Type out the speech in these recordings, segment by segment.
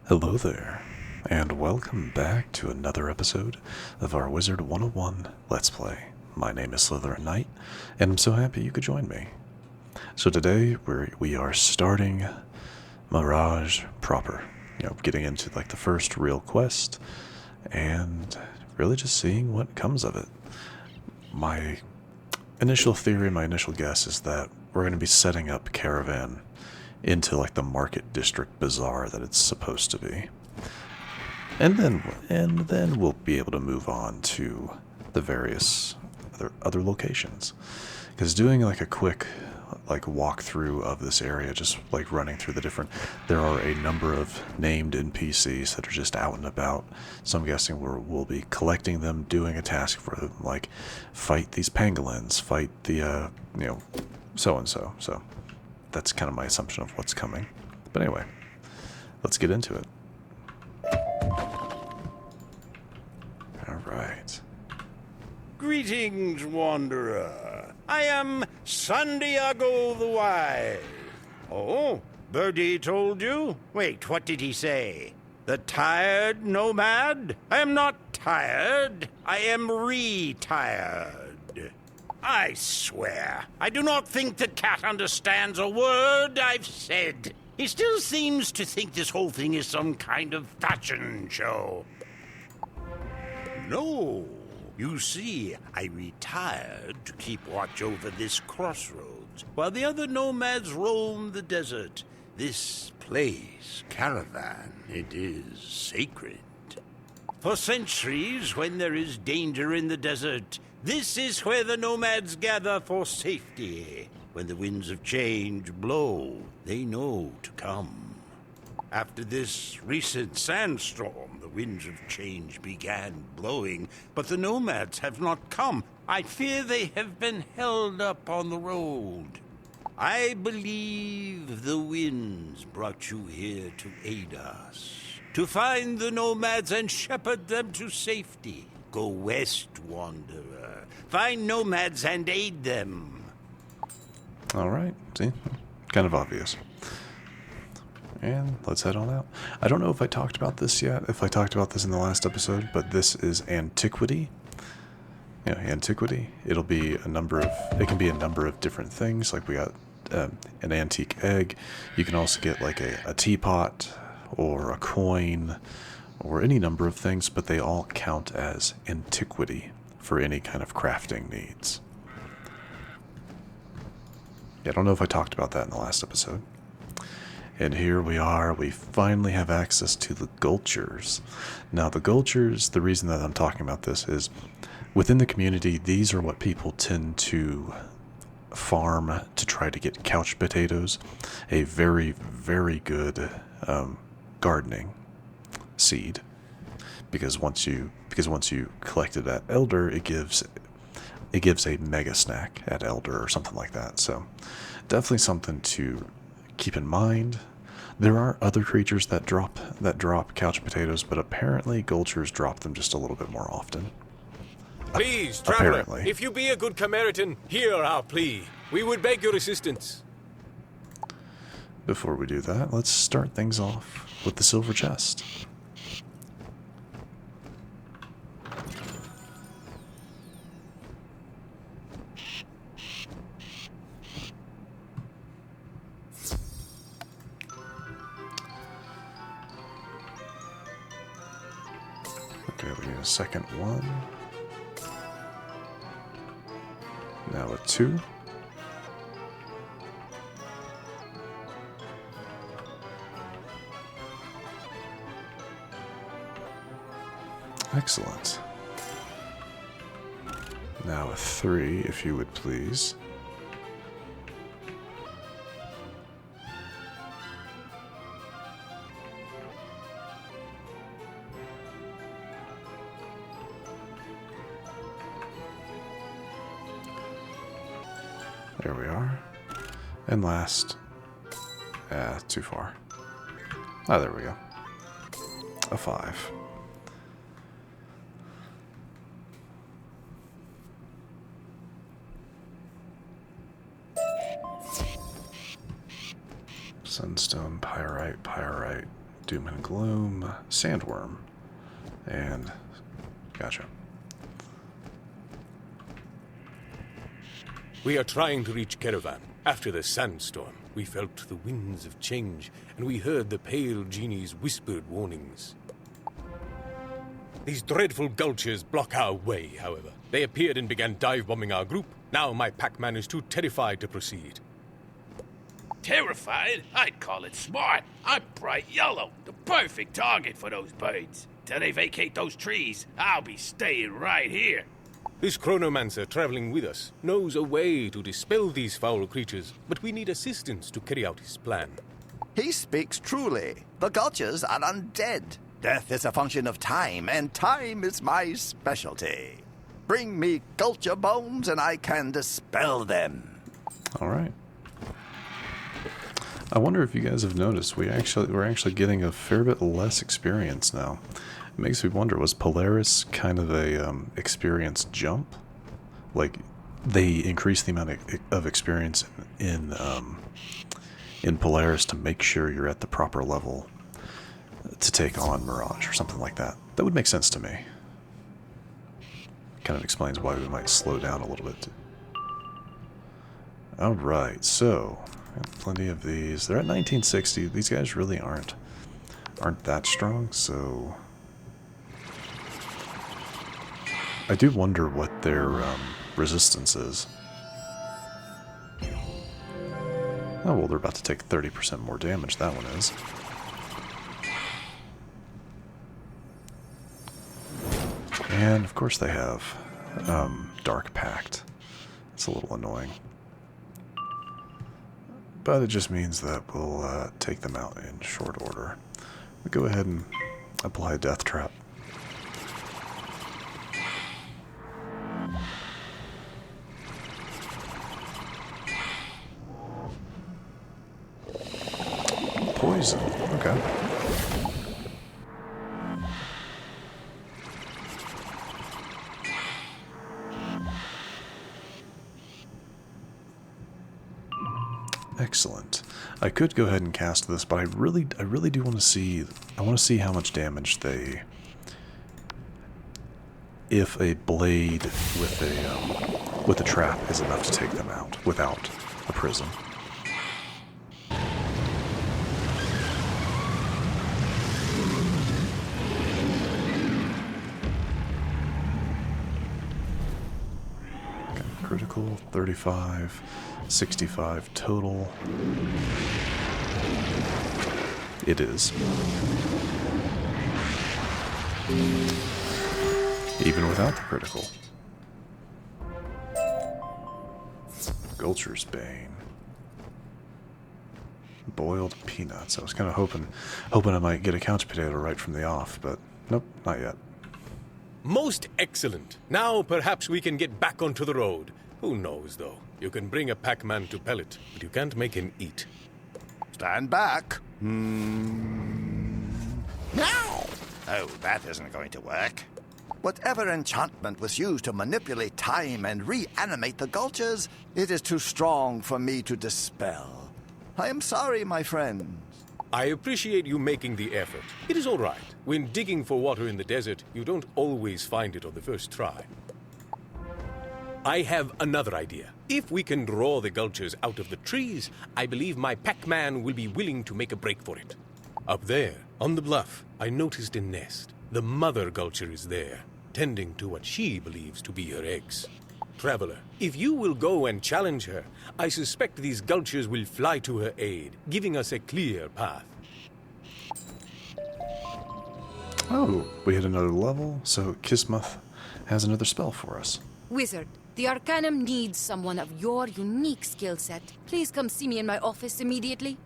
Hello there, and welcome back to another episode of our Wizard101 Let's Play. My name is SlytherinKnight, and I'm so happy you could join me. So today we are starting Mirage proper, getting into like the first real quest, and really just seeing what comes of it. My initial theory, my initial guess is that we're going to be setting up Caravan into like the market district bazaar that it's supposed to be. And then we'll be able to move on to the various other locations. Because doing like a quick walkthrough of this area, just like running through the different, there are a number of named NPCs that are just out and about. So I'm guessing we'll be collecting them, doing a task for them, like fight these pangolins, fight the so and so. So that's kind of my assumption of what's coming. But anyway, let's get into it. Alright. Greetings, wanderer. I am Santiago the Wise. Oh, Birdie told you? Wait, what did he say? The tired nomad? I am not tired. I am retired. I swear, I do not think that Cat understands a word I've said. He still seems to think this whole thing is some kind of fashion show. No, you see, I retired to keep watch over this crossroads, while the other nomads roam the desert. This place, Caravan, it is sacred. For centuries, when there is danger in the desert, this is where the nomads gather for safety. When the winds of change blow, they know to come. After this recent sandstorm, the winds of change began blowing, but the nomads have not come. I fear they have been held up on the road. I believe the winds brought you here to aid us, to find the nomads and shepherd them to safety. Go west, wanderer. Find nomads and aid them. Alright, see? Kind of obvious. And let's head on out. I don't know if I talked about this yet, if I talked about this in the last episode, but this is Antiquity. Yeah, Antiquity. It can be a number of different things. Like we got an antique egg. You can also get like a teapot or a coin or any number of things, but they all count as antiquity for any kind of crafting needs. Yeah, I don't know if I talked about that in the last episode. And here we are, we finally have access to the Gulchers. Now the Gulchers, the reason that I'm talking about this is, within the community, these are what people tend to farm to try to get couch potatoes, a very, very good gardening seed, because once you collected at Elder, it gives a mega snack at Elder or something like that. So definitely something to keep in mind. There are other creatures that drop couch potatoes, but apparently Gulchers drop them just a little bit more often. Please, traveler, Apparently. if you be a good Cameritan, hear our plea. We would beg your assistance. Before we do that, let's start things off with the silver chest. Okay, we need a second one. Now a 2. Excellent. Now a 3, if you would please. There we are. And last, too far. Ah, there we go. A 5. Sunstone, pyrite, Doom and Gloom, Sandworm, and gotcha. We are trying to reach Caravan. After the sandstorm, we felt the winds of change, and we heard the pale genie's whispered warnings. These dreadful gulchers block our way, however. They appeared and began dive-bombing our group. Now my Pac-Man is too terrified to proceed. Terrified? I'd call it smart. I'm bright yellow, the perfect target for those birds. Till they vacate those trees, I'll be staying right here. This chronomancer traveling with us knows a way to dispel these foul creatures, but we need assistance to carry out his plan. He speaks truly. The Gulchers are undead. Death is a function of time, and time is my specialty. Bring me Gulcher bones, and I can dispel them. All right. I wonder if you guys have noticed we're actually getting a fair bit less experience now. It makes me wonder, was Polaris kind of a experience jump? Like they increased the amount of experience in Polaris to make sure you're at the proper level to take on Mirage or something like that. That would make sense to me. Kind of explains why we might slow down a little bit. Alright, so plenty of these. They're at 1960. These guys really aren't that strong, so I do wonder what their resistance is. Oh well, they're about to take 30% more damage, that one is. And of course they have Dark Pact. It's a little annoying. But it just means that we'll take them out in short order. We go ahead and apply a Death Trap. Poison, okay. Excellent. I could go ahead and cast this, but I really do want to see. I want to see how much damage they. If a blade with a trap is enough to take them out without a prism. Okay, critical 35. 65 total. It is. Even without the critical. Gulcher's Bane. Boiled peanuts. I was kind of hoping I might get a couch potato right from the off, but nope, not yet. Most excellent. Now perhaps we can get back onto the road. Who knows, though? You can bring a Pac-Man to pellet, but you can't make him eat. Stand back. Now! Oh, that isn't going to work. Whatever enchantment was used to manipulate time and reanimate the Gulchers, it is too strong for me to dispel. I am sorry, my friends. I appreciate you making the effort. It is all right. When digging for water in the desert, you don't always find it on the first try. I have another idea. If we can draw the Gulchers out of the trees, I believe my Pac-Man will be willing to make a break for it. Up there, on the bluff, I noticed a nest. The mother Gulcher is there, tending to what she believes to be her eggs. Traveler, if you will go and challenge her, I suspect these Gulchers will fly to her aid, giving us a clear path. Oh, we hit another level, so Kismuth has another spell for us. Wizard, the Arcanum needs someone of your unique skill set. Please come see me in my office immediately.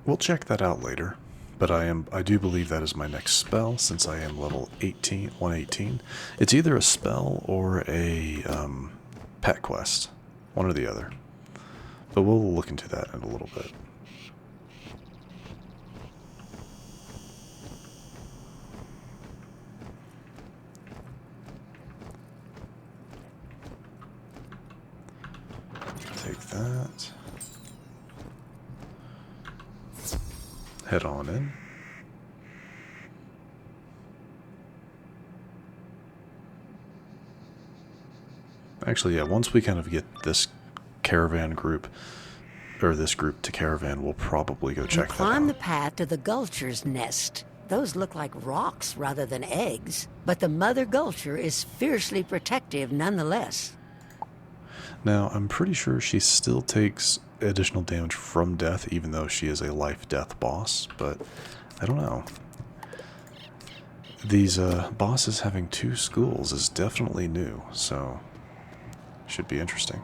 We'll check that out later, but I do believe that is my next spell since I am level 118. It's either a spell or a pet quest, one or the other. But we'll look into that in a little bit. Take that. head on in. Actually, yeah, once we kind of get this caravan group, or this group to caravan, we'll probably go check that Climb the out. path to the Gulcher's nest. Those look like rocks rather than eggs, but the mother Gulcher is fiercely protective nonetheless. Now, I'm pretty sure she still takes additional damage from death, even though she is a life-death boss, but I don't know. These bosses having 2 schools is definitely new, so should be interesting.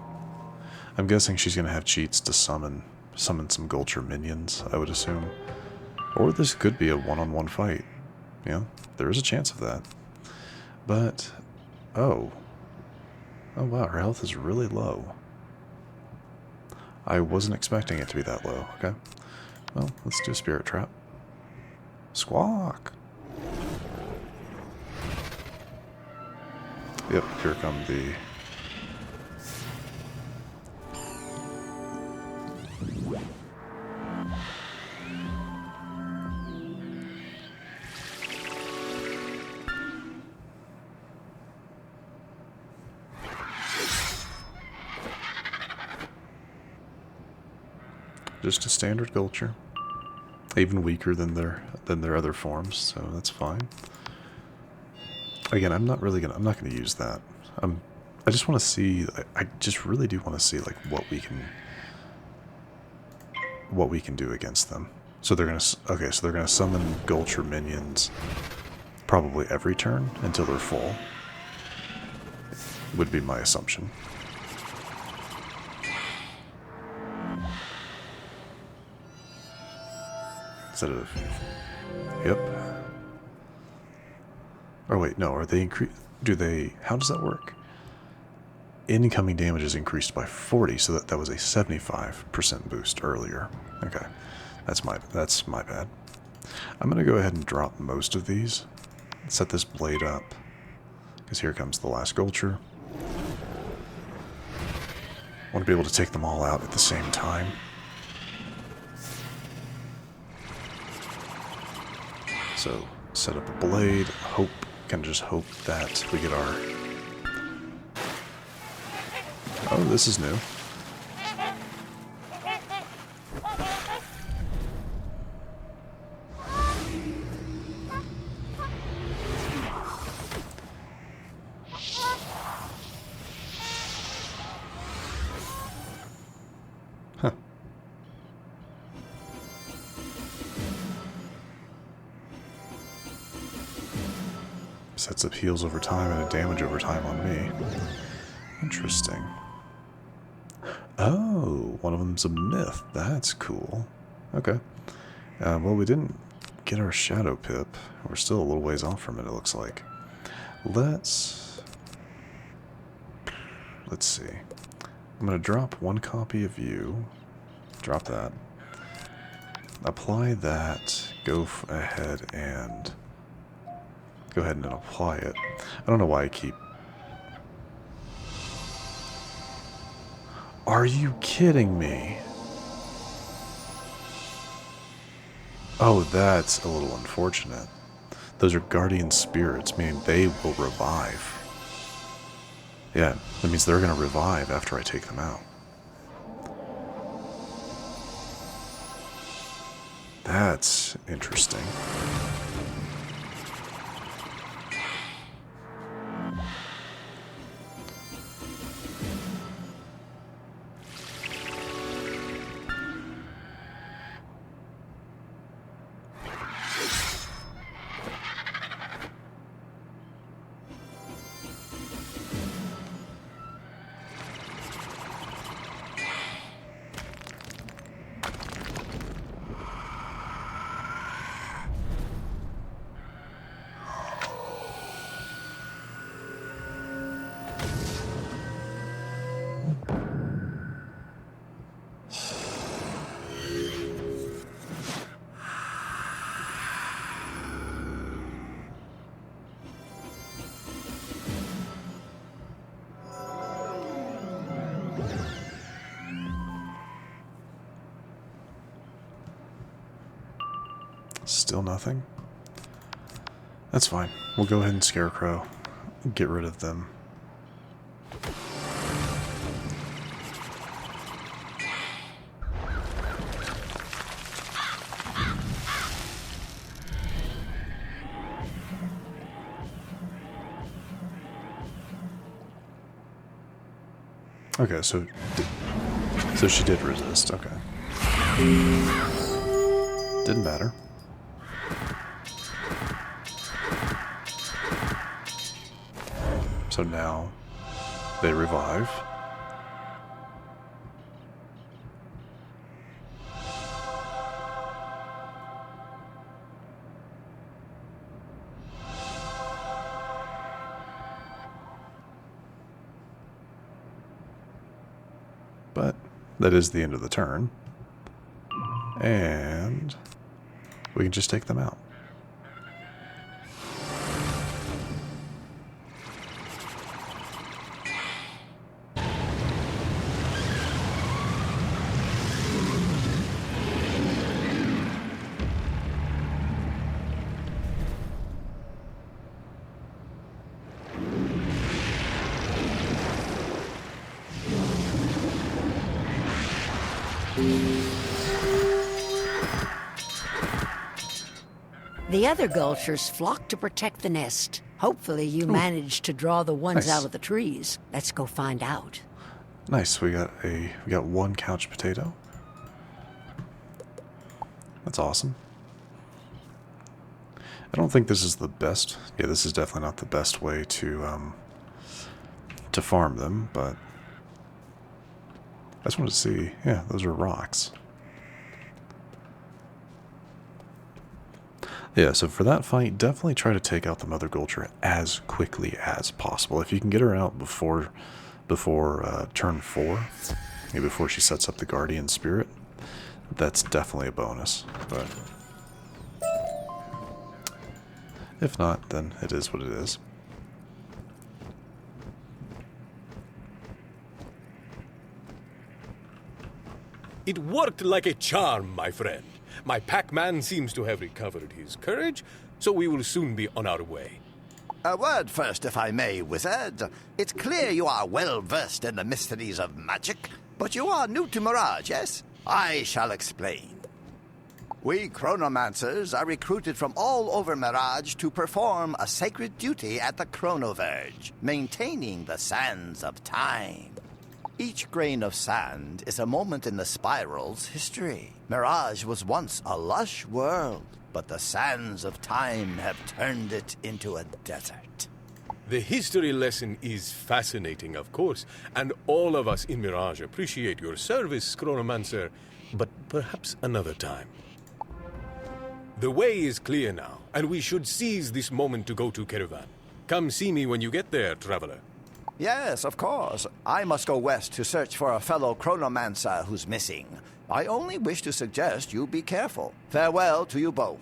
I'm guessing she's going to have cheats to summon some Gulcher minions, I would assume. Or this could be a one-on-one fight. Yeah, there is a chance of that. But, oh. Oh wow, her health is really low. I wasn't expecting it to be that low. Okay. Well, let's do a spirit trap. Squawk! Yep, here come the... Just a standard Gulcher. Even weaker than their other forms, so that's fine. Again, I'm not gonna use that. I just want to see. I just really do want to see like what we can do against them. So they're gonna so they're gonna summon Gulcher minions probably every turn until they're full. Would be my assumption. Instead of, yep. Oh wait, no, are they increase? How does that work? Incoming damage is increased by 40, so that was a 75% boost earlier. Okay, that's my bad. I'm gonna go ahead and drop most of these. Set this blade up, because here comes the last Gulcher. I want to be able to take them all out at the same time. So, set up a blade, just hope that we get our... Oh, this is new. Huh. Sets up heals over time and a damage over time on me. Interesting. Oh, one of them's a myth. That's cool. Okay. Well, we didn't get our Shadow Pip. We're still a little ways off from it, it looks like. Let's see. I'm going to drop 1 copy of you. Drop that. Apply that. Go ahead and apply it. I don't know why I keep... Are you kidding me? Oh, that's a little unfortunate. Those are guardian spirits, meaning they will revive. Yeah, that means they're going to revive after I take them out. That's interesting. Still nothing? That's fine. We'll go ahead and Scarecrow. Get rid of them. Okay, so she did resist. Okay. Didn't matter. So now they revive. But that is the end of the turn. And we can just take them out. The other Gulchers flock to protect the nest. Hopefully you managed to draw the ones Nice. out of the trees. Let's go find out. Nice. We got one couch potato. That's awesome. I don't think this is the best. Yeah, this is definitely not the best way to farm them, but I just wanted to see. Yeah, those are rocks. Yeah, so for that fight, definitely try to take out the Mother Gulcher as quickly as possible. If you can get her out before turn 4, before she sets up the Guardian Spirit, that's definitely a bonus. But if not, then it is what it is. It worked like a charm, my friend. My Pac-Man seems to have recovered his courage, so we will soon be on our way. A word first, if I may, Wizard. It's clear you are well versed in the mysteries of magic, but you are new to Mirage, yes? I shall explain. We chronomancers are recruited from all over Mirage to perform a sacred duty at the Chronoverge, maintaining the sands of time. Each grain of sand is a moment in the spiral's history. Mirage was once a lush world, but the sands of time have turned it into a desert. The history lesson is fascinating, of course, and all of us in Mirage appreciate your service, Chronomancer, but perhaps another time. The way is clear now, and we should seize this moment to go to Caravan. Come see me when you get there, traveler. Yes, of course. I must go west to search for a fellow chronomancer who's missing. I only wish to suggest you be careful. Farewell to you both.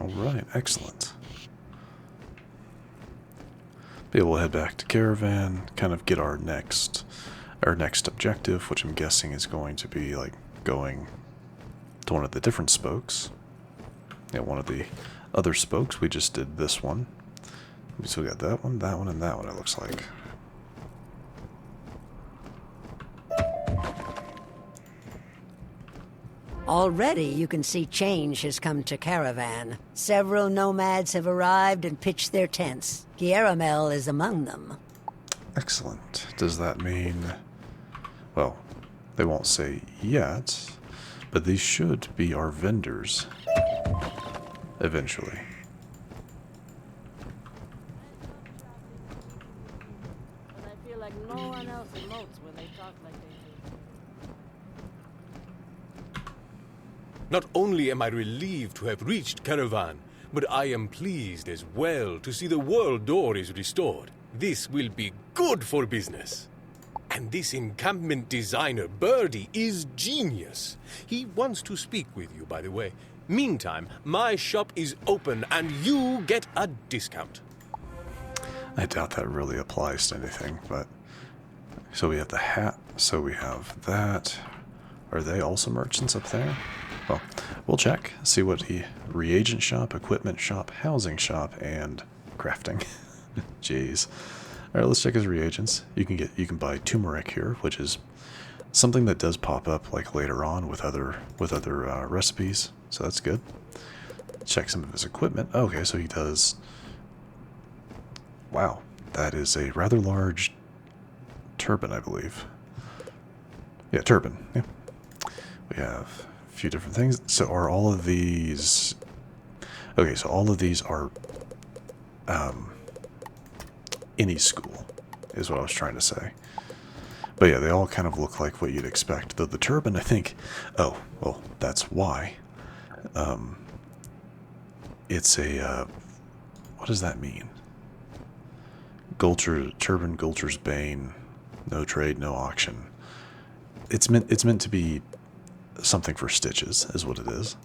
Alright, excellent. Maybe we'll head back to Caravan, kind of get our next objective, which I'm guessing is going to be like going to one of the different spokes. Yeah, one of the other spokes. We just did this one. So we got that one, and that one, it looks like. Already you can see change has come to Caravan. Several nomads have arrived and pitched their tents. Guillermel is among them. Excellent. Does that mean... Well, they won't say yet, but these should be our vendors. Eventually. No one else emotes when they talk like they do. Not only am I relieved to have reached Caravan, but I am pleased as well to see the world door is restored. This will be good for business. And this encampment designer, Birdie, is genius. He wants to speak with you, by the way. Meantime, my shop is open and you get a discount. I doubt that really applies to anything, but... So we have the hat, so we have that. Are they also merchants up there? Well, we'll check, see what he reagent shop, equipment shop, housing shop, and crafting. Jeez. All right, let's check his reagents. You can buy turmeric here, which is something that does pop up like later on with other recipes, so that's good. Check some of his equipment. Okay, so he does. Wow, that is a rather large turbine, I believe. Yeah, turbine. Yeah. We have a few different things. So are all of these... Okay, so all of these are any school, is what I was trying to say. But yeah, they all kind of look like what you'd expect. Though the turbine, I think... Oh, well, that's why. It's a... what does that mean? Turbine, Gulcher's Bane, no trade, no auction. It's meant to be something for stitches, is what it is.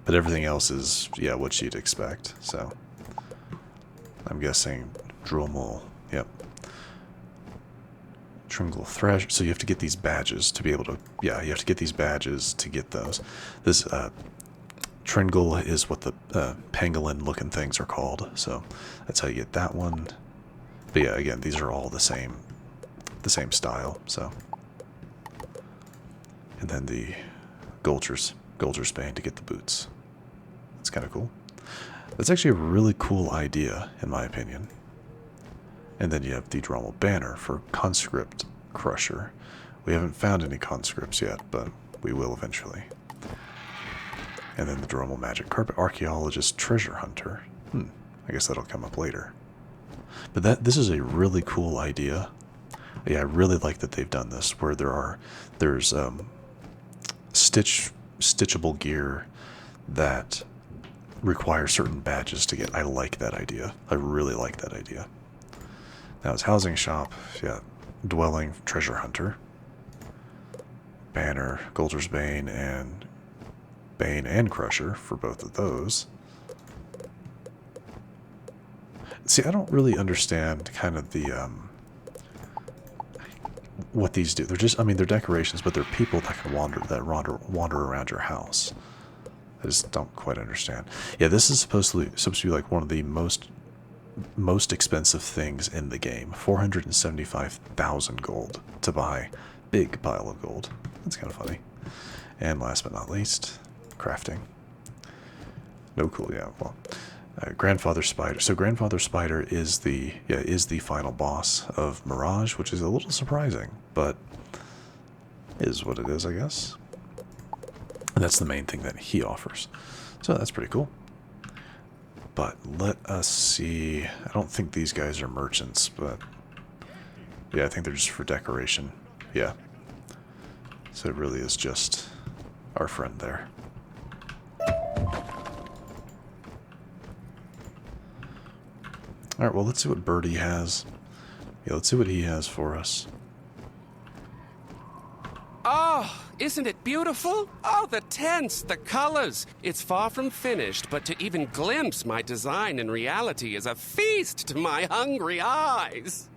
But everything else is, yeah, what you'd expect. So I'm guessing Dromel, yep. Tringle Thresh. So you have to get these badges to be able to, yeah, you have to get these badges to get those. This Tringle is what the pangolin looking things are called. So that's how you get that one. But yeah, again, these are all the same style. So, and then the Gulcher's Bane to get the boots. That's kind of cool. That's actually a really cool idea, in my opinion. And then you have the Dromel Banner for Conscript Crusher. We haven't found any conscripts yet, but we will eventually. And then the Dromel Magic Carpet Archaeologist Treasure Hunter. I guess that'll come up later. But this is a really cool idea. Yeah, I really like that they've done this, where there's stitchable gear that requires certain badges to get. I like that idea. I really like that idea. Now it's housing shop, yeah, dwelling, treasure hunter, banner, Gulcher's Bane and Crusher for both of those. See, I don't really understand kind of the what these do. They're just, I mean, they're decorations, but they're people that can wander around your house. I just don't quite understand. Yeah, this is supposed to be like one of the most expensive things in the game. 475,000 gold to buy big pile of gold. That's kind of funny. And last but not least, crafting. No cool, yeah. Well, Grandfather Spider. So Grandfather Spider is the final boss of Mirage, which is a little surprising, but is what it is, I guess. And that's the main thing that he offers. So that's pretty cool. But let us see. I don't think these guys are merchants, but yeah, I think they're just for decoration. Yeah. So it really is just our friend there. Alright, well, let's see what Birdie has. Yeah, let's see what he has for us. Oh, isn't it beautiful? Oh, the tints, the colors. It's far from finished, but to even glimpse my design in reality is a feast to my hungry eyes.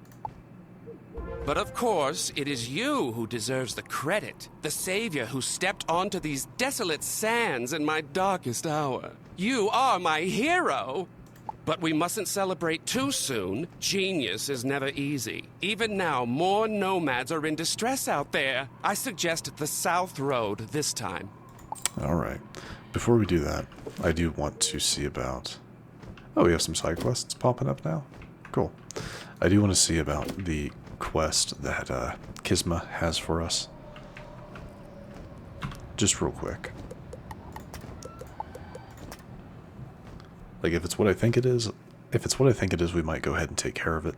But of course, it is you who deserves the credit. The savior who stepped onto these desolate sands in my darkest hour. You are my hero. But we mustn't celebrate too soon. Genius is never easy. Even now, more nomads are in distress out there. I suggest the South Road this time. Alright. Before we do that, I do want to see about... Oh, we have some side quests popping up now? Cool. I do want to see about the quest that Kisma has for us. Just real quick. Like, if it's what I think it is, we might go ahead and take care of it.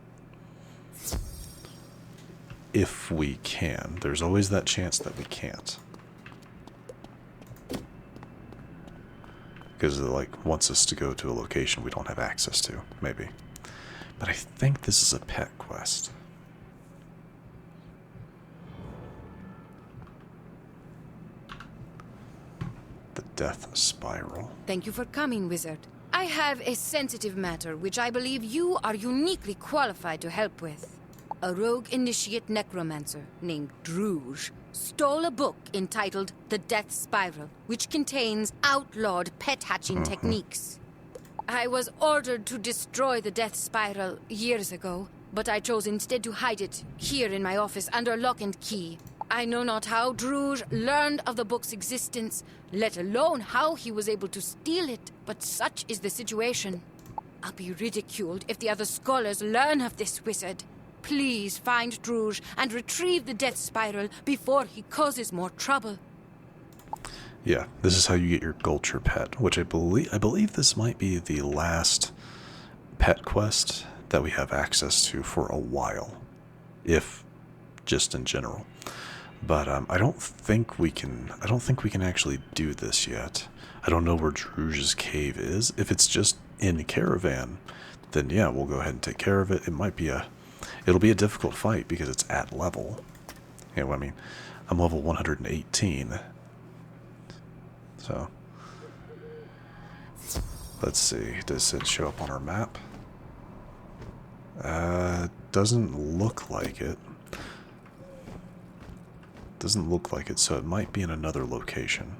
If we can. There's always that chance that we can't. Because it, like, wants us to go to a location we don't have access to, maybe. But I think this is a pet quest. The Death Spiral. Thank you for coming, Wizard. I have a sensitive matter which I believe you are uniquely qualified to help with. A rogue initiate necromancer named Druge stole a book entitled The Death Spiral, which contains outlawed pet hatching techniques. I was ordered to destroy the Death Spiral years ago, but I chose instead to hide it here in my office under lock and key. I know not how Druge learned of the book's existence, let alone how he was able to steal it, but such is the situation. I'll be ridiculed if the other scholars learn of this wizard. Please find Druge and retrieve the Death Spiral before he causes more trouble. Yeah, this is how you get your Gulcher pet, which I believe this might be the last pet quest that we have access to for a while, if just in general. But I don't think we can actually do this yet. I don't know where Druge's cave is. If it's just in Caravan, then yeah, we'll go ahead and take care of it. It'll be a difficult fight because it's at level. You know, I mean, I'm level 118. So, let's see. Does it show up on our map? Doesn't look like it. Doesn't look like it, so it might be in another location.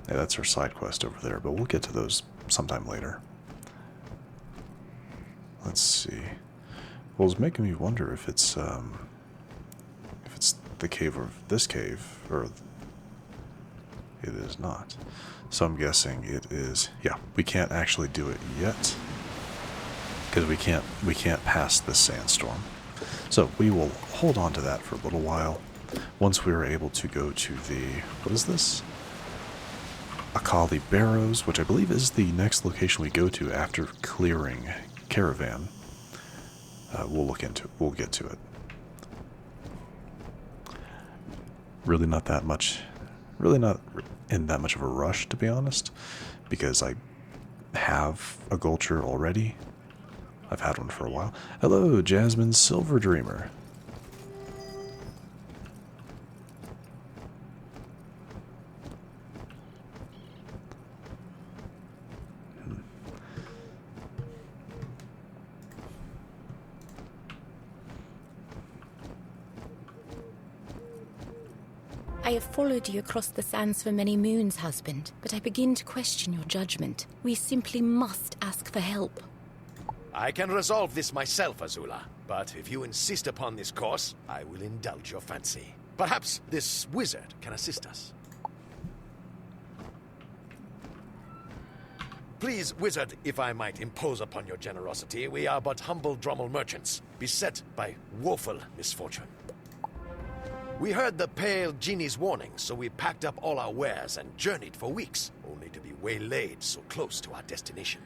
Yeah, that's our side quest over there, but we'll get to those sometime later. Let's see. Well, it's making me wonder if it's the cave or this cave, or it is not. So I'm guessing it is. Yeah, we can't actually do it yet because we can't pass this sandstorm. So we will hold on to that for a little while. Once we are able to go to the, what is this? Akali Barrows, which I believe is the next location we go to after clearing Caravan. We'll get to it. Really not in that much of a rush, to be honest, because I have a Gulcher already. I've had one for a while. Hello, Jasmine Silver Dreamer. I have followed you across the sands for many moons, husband, but I begin to question your judgment. We simply must ask for help. I can resolve this myself, Azula, but if you insist upon this course, I will indulge your fancy. Perhaps this wizard can assist us. Please, wizard, if I might impose upon your generosity, we are but humble Drommel merchants, beset by woeful misfortune. We heard the pale genie's warning, so we packed up all our wares and journeyed for weeks, only to be waylaid so close to our destination.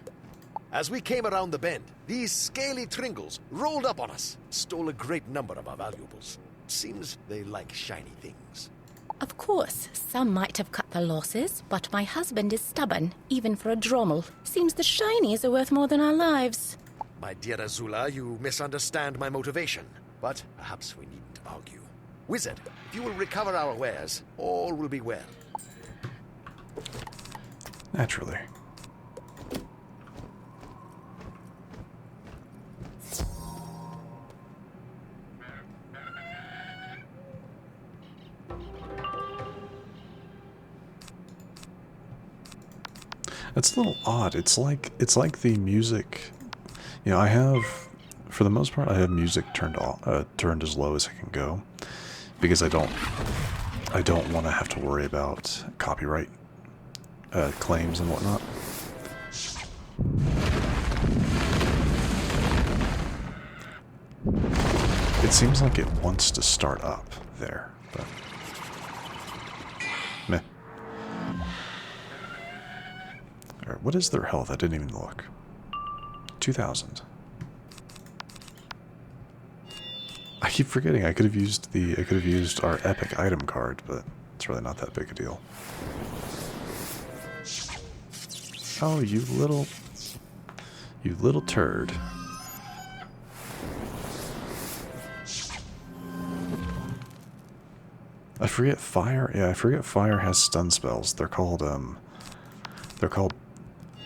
As we came around the bend, these scaly Tringles rolled up on us, stole a great number of our valuables. Seems they like shiny things. Of course, some might have cut their losses, but my husband is stubborn, even for a Drommel. Seems the shinies are worth more than our lives. My dear Azula, you misunderstand my motivation, but perhaps we needn't argue. Wizard, if you will recover our wares, all will be well. Naturally. It's a little odd. It's like the music. You know, I have, for the most part, I have music turned as low as it can go, because I don't want to have to worry about copyright claims and whatnot. It seems like it wants to start up there, but meh. Alright, what is their health? I didn't even look. 2,000. I keep forgetting I could have used our epic item card, but it's really not that big a deal. Oh, you little turd. I forget fire. Yeah, I forget fire has stun spells. They're called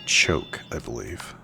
choke, I believe.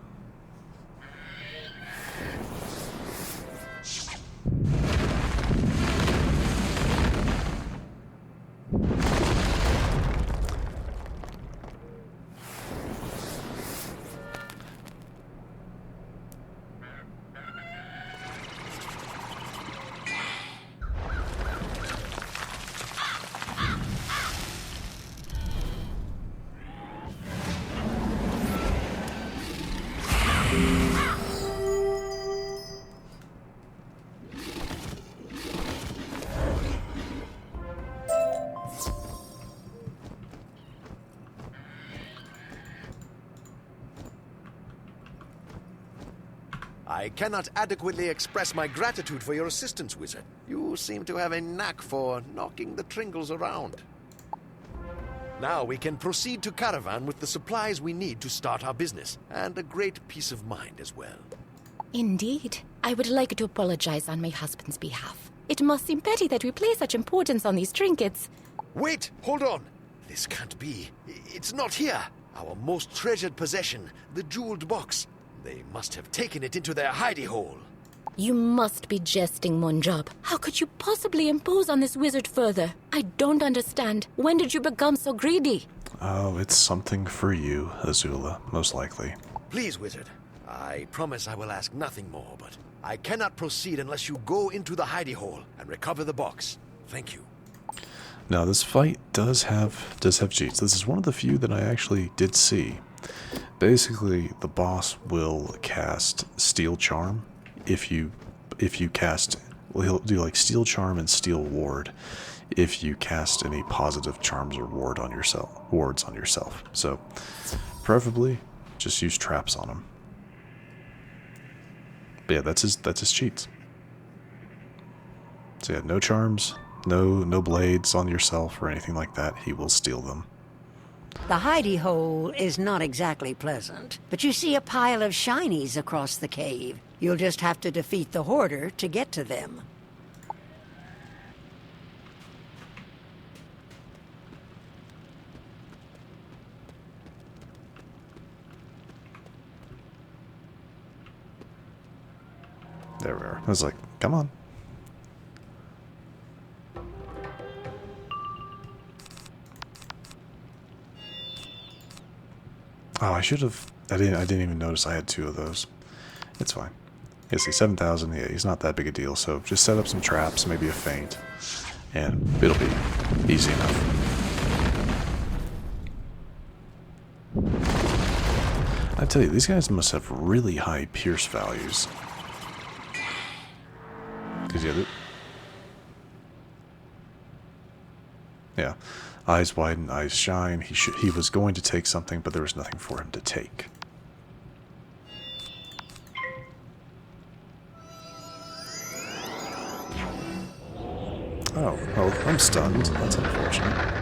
I cannot adequately express my gratitude for your assistance, Wizard. You seem to have a knack for knocking the Tringles around. Now we can proceed to Caravan with the supplies we need to start our business, and a great peace of mind as well. Indeed. I would like to apologize on my husband's behalf. It must seem petty that we place such importance on these trinkets. Wait, hold on. This can't be. It's not here. Our most treasured possession, the jeweled box. They must have taken it into their hidey hole. You must be jesting, Monjob. How could you possibly impose on this wizard further? I don't understand. When did you become so greedy? Oh, it's something for you, Azula, most likely. Please, Wizard. I promise I will ask nothing more, but I cannot proceed unless you go into the hidey hole and recover the box. Thank you. Now, this fight does have cheats. This is one of the few that I actually did see. Basically, the boss will cast Steel Charm. If you cast, well, he'll do like Steel Charm and Steel Ward if you cast any positive charms or wards on yourself. So, preferably, just use traps on him. But yeah, that's his cheats. So yeah, no charms, no blades on yourself or anything like that. He will steal them. The hidey hole is not exactly pleasant, but you see a pile of shinies across the cave. You'll just have to defeat the hoarder to get to them. There we are. I was like, come on. Oh, I should have. I didn't even notice I had 2 of those. It's fine. Yeah, see, 7,000. Yeah, he's not that big a deal. So just set up some traps, maybe a feint, and it'll be easy enough. I tell you, these guys must have really high pierce values. Because yeah, eyes widen, eyes shine. He was going to take something, but there was nothing for him to take. Oh, well, I'm stunned. That's unfortunate.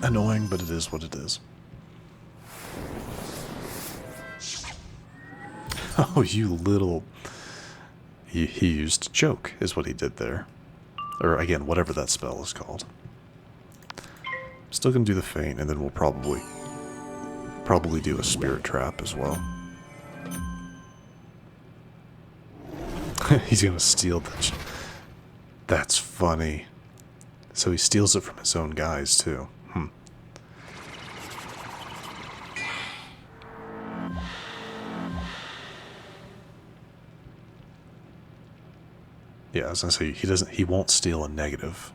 Annoying, but it is what it is. Oh, you little... He used choke, is what he did there. Or, again, whatever that spell is called. Still gonna do the feint, and then we'll probably do a spirit trap as well. He's gonna steal the... That's funny. So he steals it from his own guys, too. Yeah, I was gonna say he won't steal a negative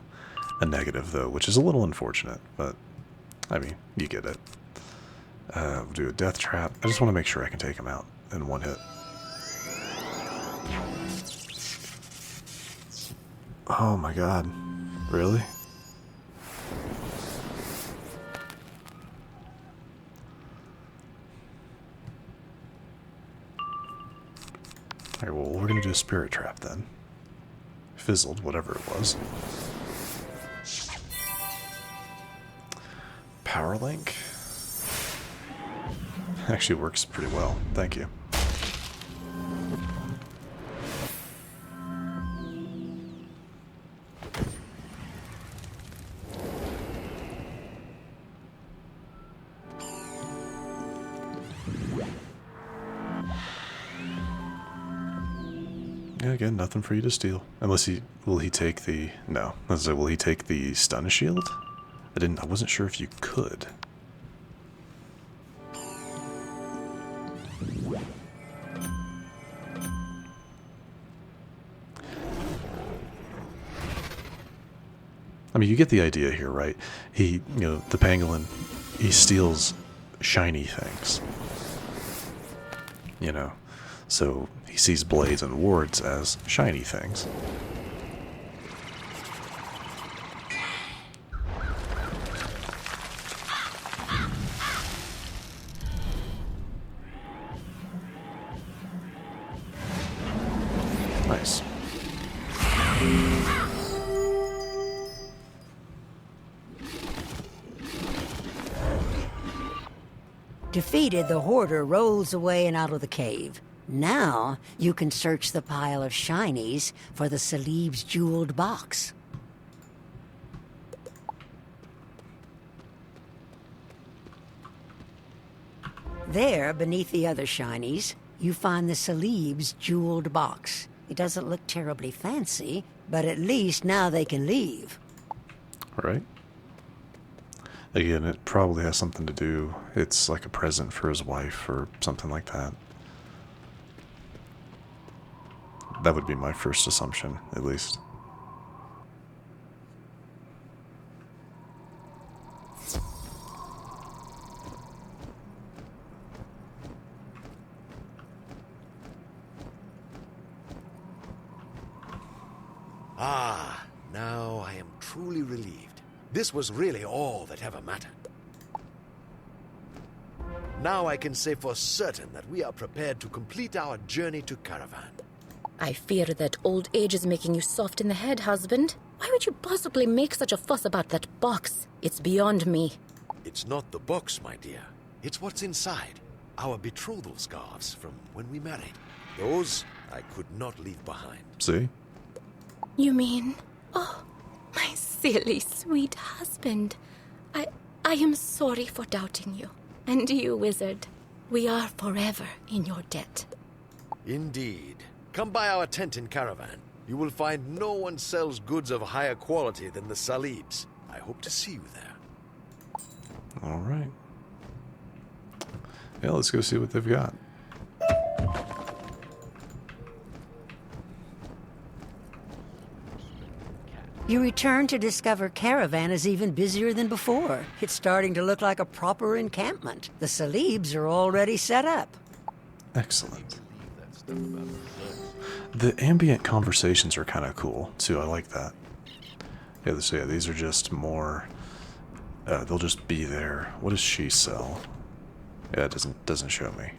though, which is a little unfortunate, but I mean, you get it. We'll do a death trap. I just want to make sure I can take him out in one hit. Oh my god. Really? Alright, well, we're gonna do a spirit trap then. Fizzled, whatever it was. Power link? Actually works pretty well, thank you. Yeah, again, nothing for you to steal. Unless will he take the... No. Let's say, will he take the stun shield? I wasn't sure if you could. I mean, you get the idea here, right? The pangolin, he steals shiny things. So he sees blades and wards as shiny things. Nice. Defeated, the hoarder rolls away and out of the cave. Now, you can search the pile of shinies for the Salib's jeweled box. There, beneath the other shinies, you find the Salib's jeweled box. It doesn't look terribly fancy, but at least now they can leave. Right. Again, it probably has something to do. It's like a present for his wife or something like that. That would be my first assumption, at least. Ah, now I am truly relieved. This was really all that ever mattered. Now I can say for certain that we are prepared to complete our journey to Caravan. I fear that old age is making you soft in the head, husband. Why would you possibly make such a fuss about that box? It's beyond me. It's not the box, my dear. It's what's inside. Our betrothal scarves from when we married. Those I could not leave behind. See? You mean... Oh, my silly, sweet husband. I am sorry for doubting you. And you, wizard. We are forever in your debt. Indeed. Come by our tent in Caravan. You will find no one sells goods of higher quality than the Salibs. I hope to see you there. All right. Yeah, let's go see what they've got. You return to discover Caravan is even busier than before. It's starting to look like a proper encampment. The Salibs are already set up. Excellent. The ambient conversations are kind of cool, too. I like that. Yeah, so yeah, these are just more... they'll just be there. What does she sell? Yeah, it doesn't show me.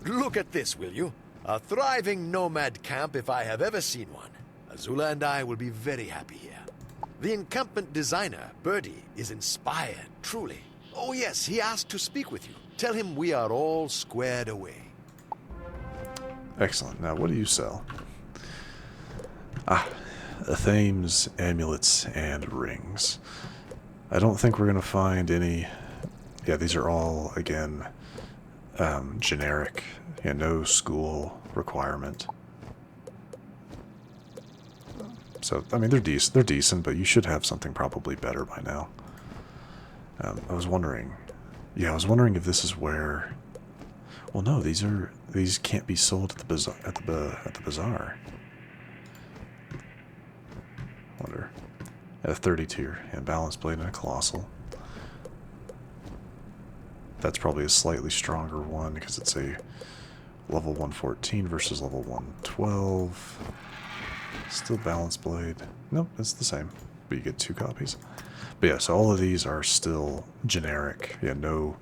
Look at this, will you? A thriving nomad camp if I have ever seen one. Azula and I will be very happy here. The encampment designer, Birdie, is inspired, truly. Oh yes, he asked to speak with you. Tell him we are all squared away. Excellent. Now, what do you sell? Athames, amulets, and rings. I don't think we're going to find any... Yeah, these are all, again, generic. Yeah, no school requirement. So, I mean, they're decent, but you should have something probably better by now. I was wondering... Yeah, I was wondering if this is where... Well, no, these can't be sold at the bazaar. At the bazaar. Wonder. A 30-tier and balanced blade and a colossal. That's probably a slightly stronger one because it's a level 114 versus level 112. Still balanced blade. Nope, it's the same. But you get 2 copies. But yeah, so all of these are still generic. Yeah, no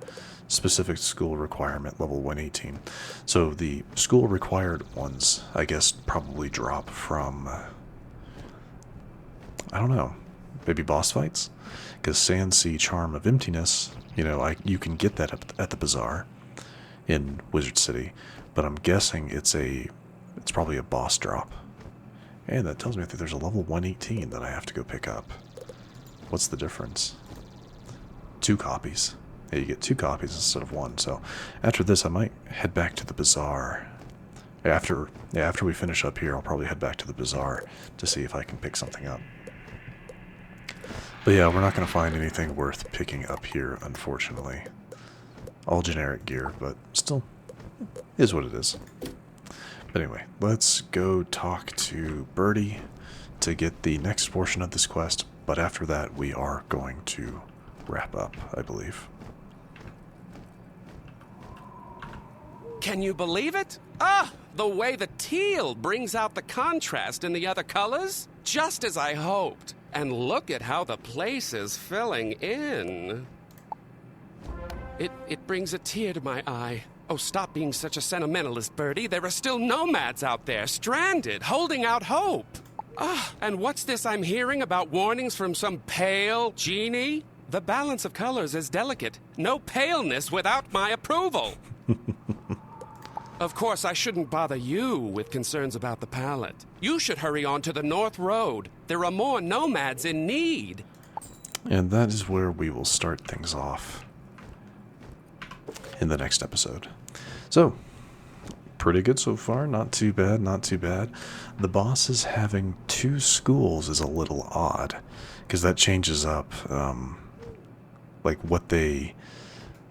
specific school requirement, level 118. So the school required ones, I guess, probably drop from, I don't know, maybe boss fights? Because Sand Sea Charm of Emptiness, you know, you can get that at the bazaar in Wizard City, but I'm guessing it's probably a boss drop. And that tells me that there's a level 118 that I have to go pick up. What's the difference? 2 copies. Yeah, you get 2 copies instead of 1. So after this, I might head back to the bazaar. After we finish up here, I'll probably head back to the bazaar to see if I can pick something up. But yeah, we're not going to find anything worth picking up here, unfortunately. All generic gear, but still, is what it is. But anyway, let's go talk to Birdie to get the next portion of this quest. But after that, we are going to wrap up, I believe. Can you believe it? Ah, the way the teal brings out the contrast in the other colors. Just as I hoped. And look at how the place is filling in. It brings a tear to my eye. Oh, stop being such a sentimentalist, Birdie. There are still nomads out there, stranded, holding out hope. Ah, and what's this I'm hearing about warnings from some pale genie? The balance of colors is delicate. No paleness without my approval. Of course, I shouldn't bother you with concerns about the palette. You should hurry on to the North Road. There are more nomads in need. And that is where we will start things off in the next episode. So, pretty good so far. Not too bad, not too bad. The bosses having 2 schools is a little odd, because that changes up like what they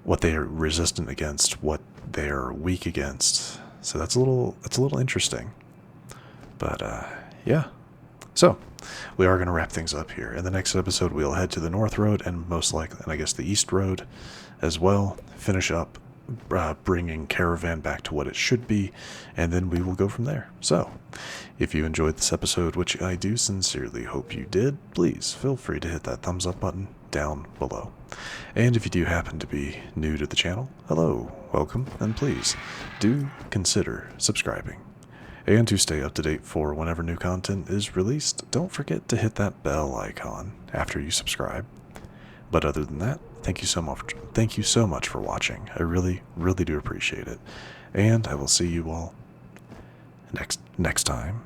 are resistant against, what they're weak against. So that's a little interesting. But yeah. So we are going to wrap things up here. In the next episode, we'll head to the North Road and most likely, and I guess the East Road as well. Finish up bringing Caravan back to what it should be, and then we will go from there. So, if you enjoyed this episode, which I do sincerely hope you did, please feel free to hit that thumbs up button down below. And if you do happen to be new to the channel, hello, welcome, and please do consider subscribing. And to stay up to date for whenever new content is released, don't forget to hit that bell icon after you subscribe. But other than that, thank you so much for watching. I really, really do appreciate it. And I will see you all next time.